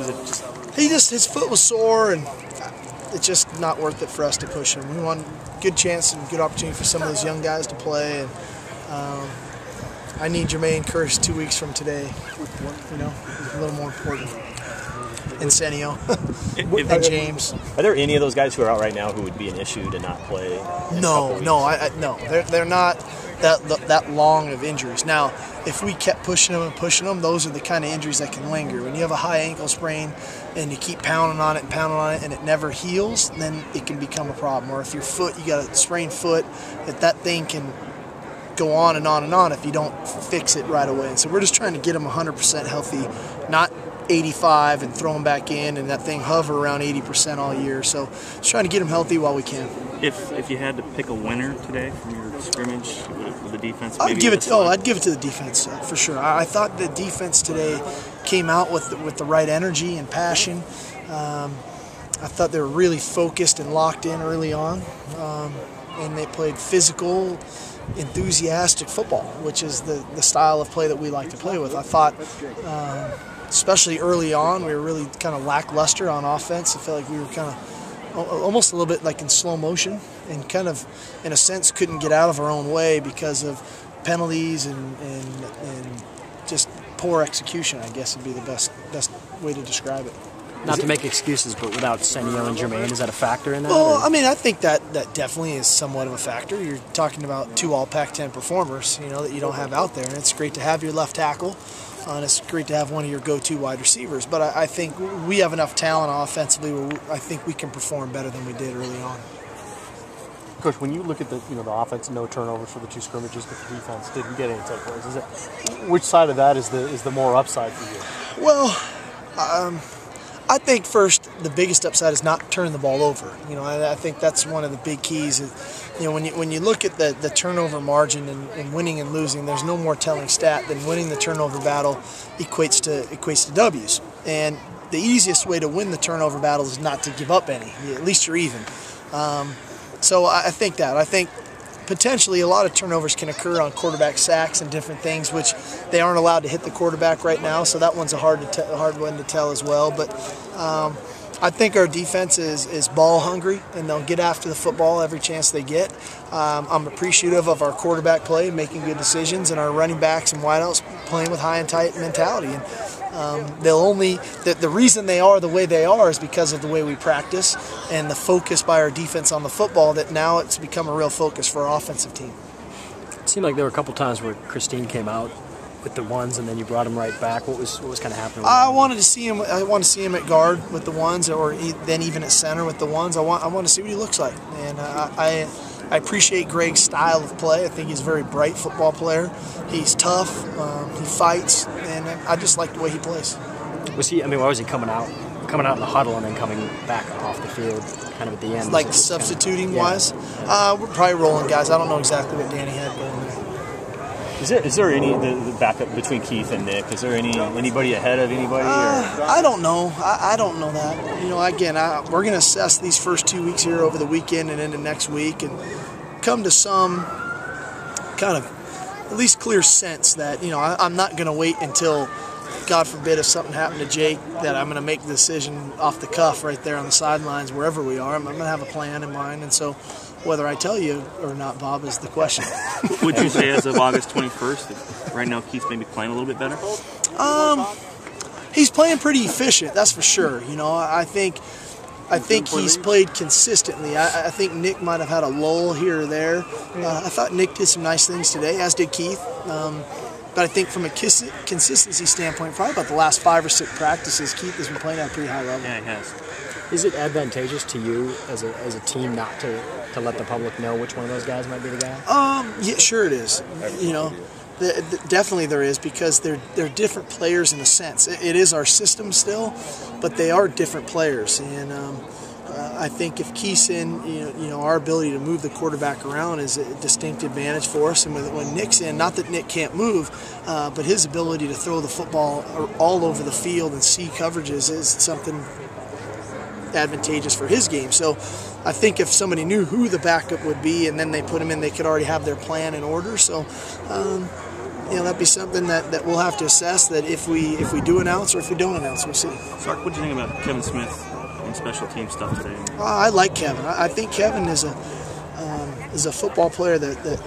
Was it just... His foot was sore, and it's just not worth it for us to push him. We want good chance and good opportunity for some of those young guys to play. And I need Jermaine Kearse 2 weeks from today. You know, it's a little more important. And Senio and James. Are there any of those guys who are out right now who would be an issue to not play? No. They're not that long of injuries. Now, if we kept pushing them, those are the kind of injuries that can linger. When you have a high ankle sprain and you keep pounding on it and it never heals, then it can become a problem. Or if your foot, you got a sprained foot, that thing can go on and on and on if you don't fix it right away. And so we're just trying to get them 100% healthy, not 85 and throw them back in and that thing hover around 80% all year. So just trying to get them healthy while we can. If you had to pick a winner today from your scrimmage, would the defense? I'd give it to the defense for sure. I thought the defense today came out with the right energy and passion. I thought they were really focused and locked in early on, and they played physical, enthusiastic football, which is the style of play that we like to play with. I thought, especially early on, we were really kind of lackluster on offense. I felt like we were kind of almost a little bit like in slow motion and kind of, in a sense, couldn't get out of our own way because of penalties and just poor execution, I guess would be the best way to describe it. Not to make excuses, but without Senio and Jermaine, is that a factor in that? Well, I mean, I think that definitely is somewhat of a factor. You're talking about two all Pac-10 performers, you know, that you don't have out there, and it's great to have your left tackle, and it's great to have one of your go-to wide receivers. But I think we have enough talent offensively where I think we can perform better than we did early on. Coach, when you look at the offense, no turnovers for the two scrimmages, but the defense didn't get any takeaways. Which side of that is the more upside for you? Well, I think first the biggest upside is not turning the ball over. You know, I think that's one of the big keys. You know, when you look at the turnover margin and winning and losing, there's no more telling stat than winning the turnover battle equates to W's. And the easiest way to win the turnover battle is not to give up any. At least you're even. So I think potentially a lot of turnovers can occur on quarterback sacks and different things, which they aren't allowed to hit the quarterback right now, so that one's a hard one to tell as well. But I think our defense is ball hungry, and they'll get after the football every chance they get. I'm appreciative of our quarterback play, making good decisions, and our running backs and wideouts playing with high and tight mentality. And the reason they are the way they are is because of the way we practice and the focus by our defense on the football, that now it's become a real focus for our offensive team. It seemed like there were a couple times where Christine came out with the ones and then you brought him right back. What was kind of happening? I want to see him at guard with the ones, or then even at center with the ones. I want to see what he looks like, and I appreciate Greg's style of play. I think he's a very bright football player. He's tough. He fights, and I just like the way he plays. Why was he coming out in the huddle and then coming back off the field kind of at the end? Like substituting wise? We're probably rolling guys. I don't know exactly what Danny had going there. Is there any the backup between Keith and Nick? Is there anybody ahead of anybody? I don't know. I don't know that. You know, again, we're going to assess these first 2 weeks here over the weekend and into next week, and come to some kind of at least clear sense that, you know, I'm not going to wait until, God forbid, if something happened to Jake, that I'm going to make the decision off the cuff right there on the sidelines wherever we are. I'm going to have a plan in mind, and so whether I tell you or not, Bob, is the question. Would you say as of August 21st that right now Keith's maybe playing a little bit better? He's playing pretty efficient, that's for sure. You know, I think he's played consistently. I think Nick might have had a lull here or there. I thought Nick did some nice things today, as did Keith. But I think from a consistency standpoint, probably about the last 5 or 6 practices, Keith has been playing at a pretty high level. Yeah, he has. Is it advantageous to you as a team not to let the public know which one of those guys might be the guy? Yeah, sure it is. You know, definitely there is, because they're different players in a sense. It is our system still, but they are different players. And I think if Keith's in, you know, our ability to move the quarterback around is a distinct advantage for us. And when Nick's in, not that Nick can't move, but his ability to throw the football all over the field and see coverages is something advantageous for his game. So I think if somebody knew who the backup would be and then they put him in, they could already have their plan in order. So that'd be something that we'll have to assess. That if we do announce or if we don't announce, we'll see. Sark, what do you think about Kevin Smith and special team stuff today? I like Kevin. I think Kevin is a football player that